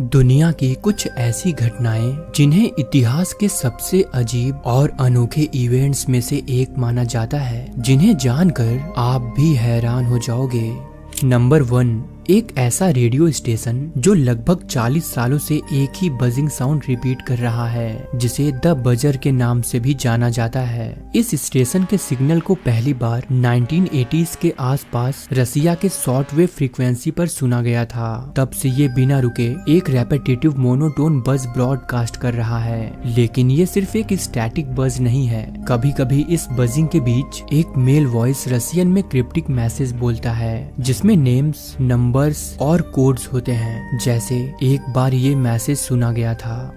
दुनिया की कुछ ऐसी घटनाएं जिन्हें इतिहास के सबसे अजीब और अनोखे इवेंट्स में से एक माना जाता है, जिन्हें जानकर आप भी हैरान हो जाओगे। नंबर 1, एक ऐसा रेडियो स्टेशन जो लगभग 40 सालों से एक ही बजिंग साउंड रिपीट कर रहा है, जिसे द बजर के नाम से भी जाना जाता है। इस स्टेशन के सिग्नल को पहली बार 1980s के आसपास रसिया के शॉर्टवेव फ्रीक्वेंसी पर सुना गया था। तब से ये बिना रुके एक रेपिटेटिव मोनोटोन बज ब्रॉडकास्ट कर रहा है। लेकिन ये सिर्फ एक स्टैटिक बज नहीं है। कभी कभी इस बजिंग के बीच एक मेल वॉइस रसियन में क्रिप्टिक मैसेज बोलता है, जिसमें नेम्स, नंबर्स और कोड्स होते हैं। जैसे एक बार ये मैसेज सुना गया था,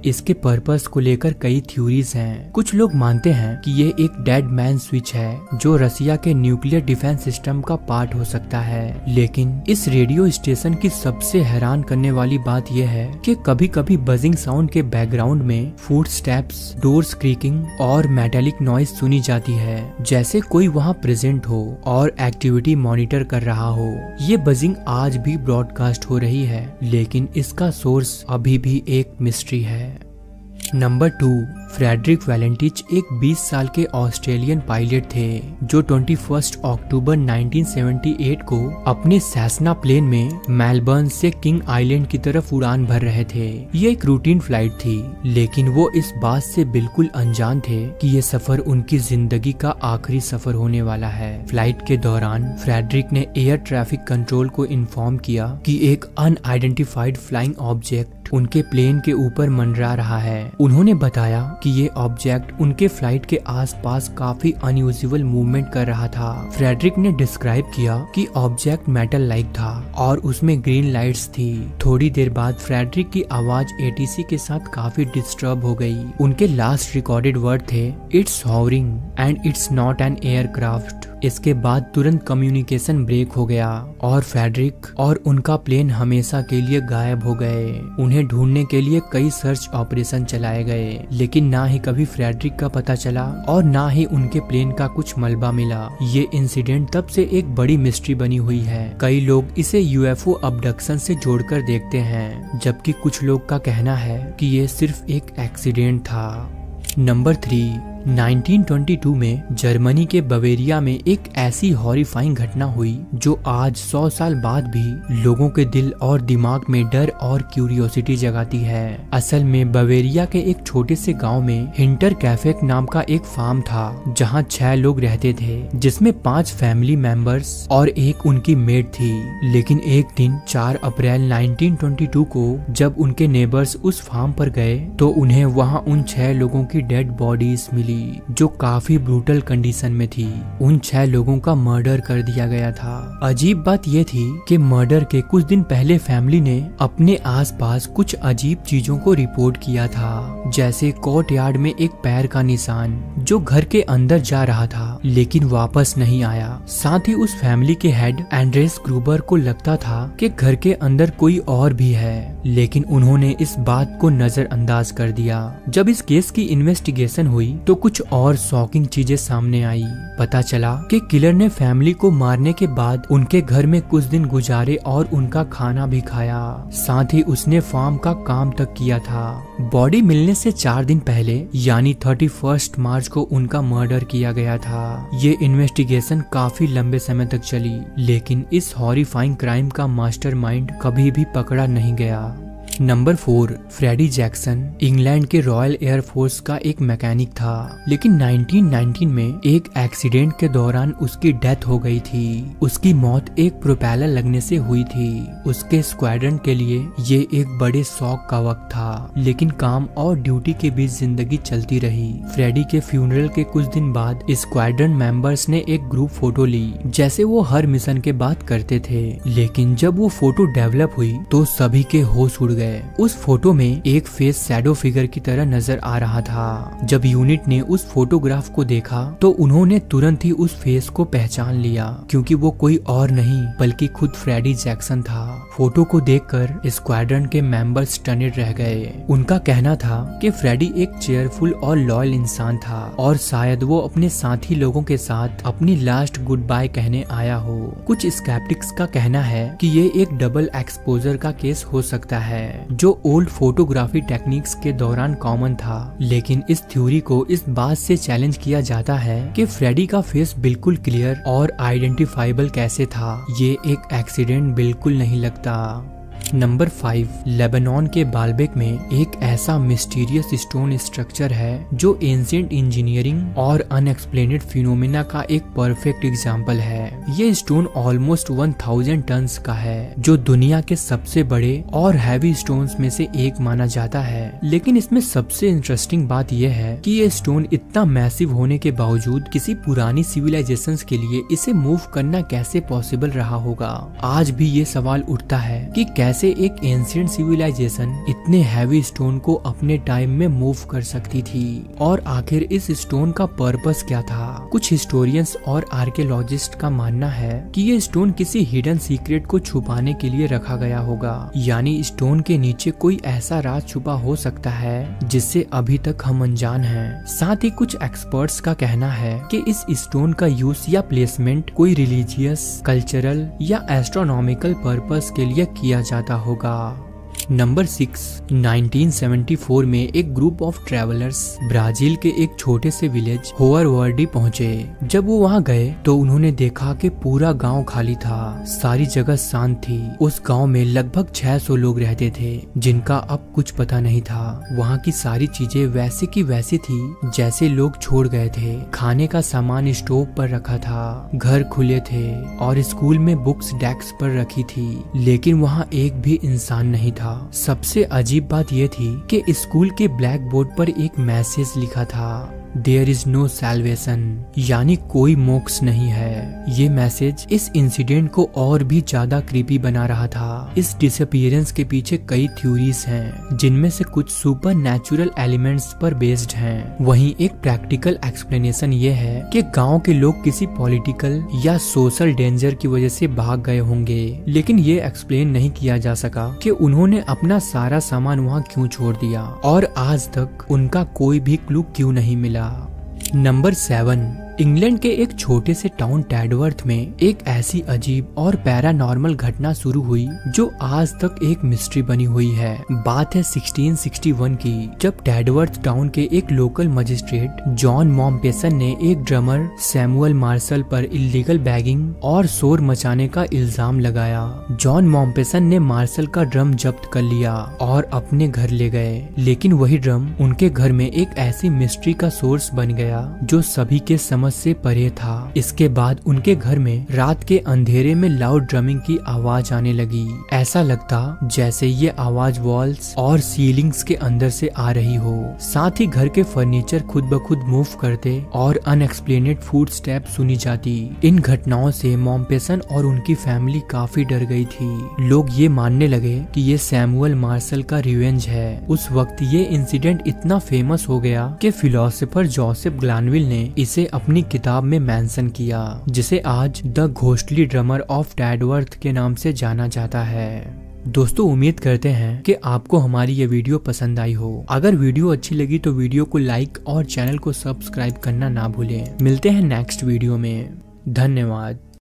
इसके पर्पस को लेकर कई थ्योरीज हैं। कुछ लोग मानते हैं कि ये एक डेड मैन स्विच है जो रसिया के न्यूक्लियर डिफेंस सिस्टम का पार्ट हो सकता है। लेकिन इस रेडियो स्टेशन की सबसे हैरान करने वाली बात यह है कि कभी कभी बजिंग साउंड के बैकग्राउंड में फुटस्टेप्स, डोर्स क्रीकिंग और मेटालिक नॉइज सुनी जाती है, जैसे कोई वहाँ प्रेजेंट हो और एक्टिविटी मॉनिटर कर रहा हो। ये बजिंग आज भी ब्रॉडकास्ट हो रही है, लेकिन इसका सोर्स अभी भी एक मिस्ट्री है। नंबर 2, फ्रेडरिक वैलेंटिच एक 20 साल के ऑस्ट्रेलियन पायलट थे जो 21 अक्टूबर 1978 को अपने सेसना प्लेन में मेलबर्न से किंग आइलैंड की तरफ उड़ान भर रहे थे। ये एक रूटीन फ्लाइट थी, लेकिन वो इस बात से बिल्कुल अनजान थे कि ये सफर उनकी जिंदगी का आखिरी सफर होने वाला है। फ्लाइट के दौरान फ्रेडरिक ने एयर ट्रैफिक कंट्रोल को इन्फॉर्म किया कि एक अनआइडेंटिफाइड फ्लाइंग ऑब्जेक्ट उनके प्लेन के ऊपर मंडरा रहा है। उन्होंने बताया कि ये ऑब्जेक्ट उनके फ्लाइट के आसपास काफी अनयूजुअल मूवमेंट कर रहा था। फ्रेडरिक ने डिस्क्राइब किया कि ऑब्जेक्ट मेटल लाइक था और उसमें ग्रीन लाइट्स थी। थोड़ी देर बाद फ्रेडरिक की आवाज एटीसी के साथ काफी डिस्टर्ब हो गई। उनके लास्ट रिकॉर्डेड वर्ड थे, it's hovering and it's not an aircraft. इसके बाद तुरंत कम्युनिकेशन ब्रेक हो गया और फ्रेडरिक और उनका प्लेन हमेशा के लिए गायब हो गए। उन्हें ढूंढने के लिए कई सर्च ऑपरेशन चलाए गए, लेकिन ना ही कभी फ्रेडरिक का पता चला और ना ही उनके प्लेन का कुछ मलबा मिला। ये इंसिडेंट तब से एक बड़ी मिस्ट्री बनी हुई है। कई लोग इसे यूएफओ अबडक्शन से जोड़कर देखते हैं, जबकि कुछ लोग का कहना है कि ये सिर्फ एक एक्सीडेंट था। नंबर 3, 1922 में जर्मनी के बवेरिया में एक ऐसी हॉरिफाइंग घटना हुई जो आज 100 साल बाद भी लोगों के दिल और दिमाग में डर और क्यूरियोसिटी जगाती है। असल में बवेरिया के एक छोटे से गांव में हिंटर कैफेक नाम का एक फार्म था, जहां 6 लोग रहते थे, जिसमें 5 फैमिली मेंबर्स और एक उनकी मेड थी। लेकिन एक दिन 4 अप्रैल 1922 को जब उनके नेबर्स उस फार्म पर गए तो उन्हें वहां उन 6 लोगों की डेड बॉडीज मिली जो काफी ब्रूटल कंडीशन में थी। उन 6 लोगों का मर्डर कर दिया गया था। अजीब बात यह थी कि मर्डर के कुछ दिन पहले फैमिली ने अपने आसपास कुछ अजीब चीजों को रिपोर्ट किया था, जैसे कोर्टयार्ड में एक पैर का निशान जो घर के अंदर जा रहा था लेकिन वापस नहीं आया। साथ ही उस फैमिली के हेड एंड्रेस ग्रूबर को लगता था कि घर के अंदर कोई और भी है, लेकिन उन्होंने इस बात को नजरअंदाज कर दिया। जब इस केस की इन्वेस्टिगेशन हुई तो कुछ और शॉकिंग चीजें सामने आई। पता चला कि किलर ने फैमिली को मारने के बाद उनके घर में कुछ दिन गुजारे और उनका खाना भी खाया। साथ ही उसने फार्म का काम तक किया था। बॉडी मिलने से 4 दिन पहले यानी 31 मार्च को उनका मर्डर किया गया था। ये इन्वेस्टिगेशन काफी लंबे समय तक चली, लेकिन इस हॉरिफाइंग क्राइम का मास्टरमाइंड कभी भी पकड़ा नहीं गया। नंबर 4, फ्रेडी जैक्सन इंग्लैंड के रॉयल एयरफोर्स का एक मैकेनिक था, लेकिन 1919 में एक एक्सीडेंट के दौरान उसकी डेथ हो गई थी। उसकी मौत एक प्रोपेलर लगने से हुई थी। उसके स्क्वाड्रन के लिए ये एक बड़े शौक का वक्त था, लेकिन काम और ड्यूटी के बीच जिंदगी चलती रही। फ्रेडी के फ्यूनरल के कुछ दिन बाद स्क्वाड्रन मेंबर्स ने एक ग्रुप फोटो ली, जैसे वो हर मिशन के बाद करते थे। लेकिन जब वो फोटो डेवलप हुई तो सभी के होश उड़ गए। उस फोटो में एक फेस शैडो फिगर की तरह नजर आ रहा था। जब यूनिट ने उस फोटोग्राफ को देखा तो उन्होंने तुरंत ही उस फेस को पहचान लिया, क्योंकि वो कोई और नहीं बल्कि खुद फ्रेडी जैक्सन था। फोटो को देखकर स्क्वाड्रन के मेंबर्स स्टनिड रह गए। उनका कहना था कि फ्रेडी एक चेयरफुल और लॉयल इंसान था और शायद वो अपने साथी लोगों के साथ अपनी लास्ट गुड बाय कहने आया हो। कुछ स्केप्टिक्स का कहना है कि ये एक डबल एक्सपोजर का केस हो सकता है जो ओल्ड फोटोग्राफी टेक्निक्स के दौरान कॉमन था, लेकिन इस थ्योरी को इस बात से चैलेंज किया जाता है कि फ्रेडी का फेस बिल्कुल क्लियर और आइडेंटिफाइबल कैसे था। ये एक एक्सीडेंट बिल्कुल नहीं लगता। नंबर 5, लेबनान के बाल्बेक में एक ऐसा मिस्टीरियस स्टोन स्ट्रक्चर है जो एंशिएंट इंजीनियरिंग और अनएक्सप्लेनेड फिनोमेना का एक परफेक्ट एग्जाम्पल है। ये स्टोन ऑलमोस्ट 1000 टन्स का है, जो दुनिया के सबसे बड़े और हैवी स्टोन्स में से एक माना जाता है। लेकिन इसमें सबसे इंटरेस्टिंग बात यह है कि ये स्टोन इतना मैसिव होने के बावजूद किसी पुरानी सिविलाइजेशंस के लिए इसे मूव करना कैसे पॉसिबल रहा होगा। आज भी ये सवाल उठता है कि कैसे एक एंशिएंट सिविलाइजेशन इतने हैवी स्टोन को अपने टाइम में मूव कर सकती थी, और आखिर इस स्टोन का पर्पस क्या था। कुछ हिस्टोरियंस और आर्कियोलॉजिस्ट का मानना है कि ये स्टोन किसी हिडन सीक्रेट को छुपाने के लिए रखा गया होगा, यानी स्टोन के नीचे कोई ऐसा राज छुपा हो सकता है जिससे अभी तक हम अनजान हैं। साथ ही कुछ एक्सपर्ट्स का कहना है कि इस स्टोन का यूज या प्लेसमेंट कोई रिलीजियस, कल्चरल या एस्ट्रोनॉमिकल पर्पस के लिए किया जाता होगा। नंबर 6, 1974 में एक ग्रुप ऑफ ट्रैवलर्स ब्राजील के एक छोटे से विलेज होवरवर्डी पहुंचे। जब वो वहां गए तो उन्होंने देखा कि पूरा गांव खाली था, सारी जगह शांत थी। उस गांव में लगभग 600 लोग रहते थे जिनका अब कुछ पता नहीं था। वहां की सारी चीजें वैसे की वैसी थी जैसे लोग छोड़ गए थे। खाने का सामान स्टोव पर रखा था, घर खुले थे और स्कूल में बुक्स डेस्क पर रखी थी, लेकिन वहाँ एक भी इंसान नहीं था। सबसे अजीब बात यह थी कि स्कूल के ब्लैक बोर्ड पर एक मैसेज लिखा था, देयर इज नो सैल्वेशन, यानी कोई मोक्ष नहीं है। ये मैसेज इस इंसिडेंट को और भी ज्यादा क्रीपी बना रहा था। इस डिसअपीयरेंस के पीछे कई थ्योरीज हैं, जिनमें से कुछ सुपर नेचुरल एलिमेंट्स पर बेस्ड हैं। वहीं एक प्रैक्टिकल एक्सप्लेनेशन ये है कि गांव के लोग किसी पॉलिटिकल या सोशल डेंजर की वजह से भाग गए होंगे, लेकिन ये एक्सप्लेन नहीं किया जा सका कि उन्होंने अपना सारा सामान वहाँ क्यों छोड़ दिया, और आज तक उनका कोई भी क्लू क्यों नहीं मिला। नंबर 7, इंग्लैंड के एक छोटे से टाउन टैडवर्थ में एक ऐसी अजीब और पैरानॉर्मल घटना शुरू हुई जो आज तक एक मिस्ट्री बनी हुई है। बात है 1661 की, जब टैडवर्थ टाउन के एक लोकल मजिस्ट्रेट जॉन मॉम्पेसन ने एक ड्रमर सैमुअल मार्शल पर इलीगल बैगिंग और शोर मचाने का इल्जाम लगाया। जॉन मॉम्पेसन ने मार्शल का ड्रम जब्त कर लिया और अपने घर ले गए, लेकिन वही ड्रम उनके घर में एक ऐसी मिस्ट्री का सोर्स बन गया जो सभी के समझ से परे था। इसके बाद उनके घर में रात के अंधेरे में लाउड ड्रमिंग की आवाज आने लगी। ऐसा लगता जैसे ये आवाज वॉल्स और सीलिंग्स के अंदर से आ रही हो। साथ ही घर के फर्नीचर खुद ब खुद मूव करते और अनएक्सप्लेनेड फुट स्टेप सुनी जाती। इन घटनाओं से मॉम्पेसन और उनकी फैमिली काफी डर गई थी। लोग ये मानने लगे कि ये सैमुअल मार्शल का रिवेंज है। उस वक्त ये इंसिडेंट इतना फेमस हो गया कि फिलोसोफर जोसेफ ग्लानविल ने इसे अपनी किताब में मेंशन किया, जिसे आज द घोस्टली ड्रमर ऑफ टैडवर्थ के नाम से जाना जाता है। दोस्तों, उम्मीद करते हैं कि आपको हमारी ये वीडियो पसंद आई हो। अगर वीडियो अच्छी लगी तो वीडियो को लाइक और चैनल को सब्सक्राइब करना ना भूलें। मिलते हैं नेक्स्ट वीडियो में। धन्यवाद।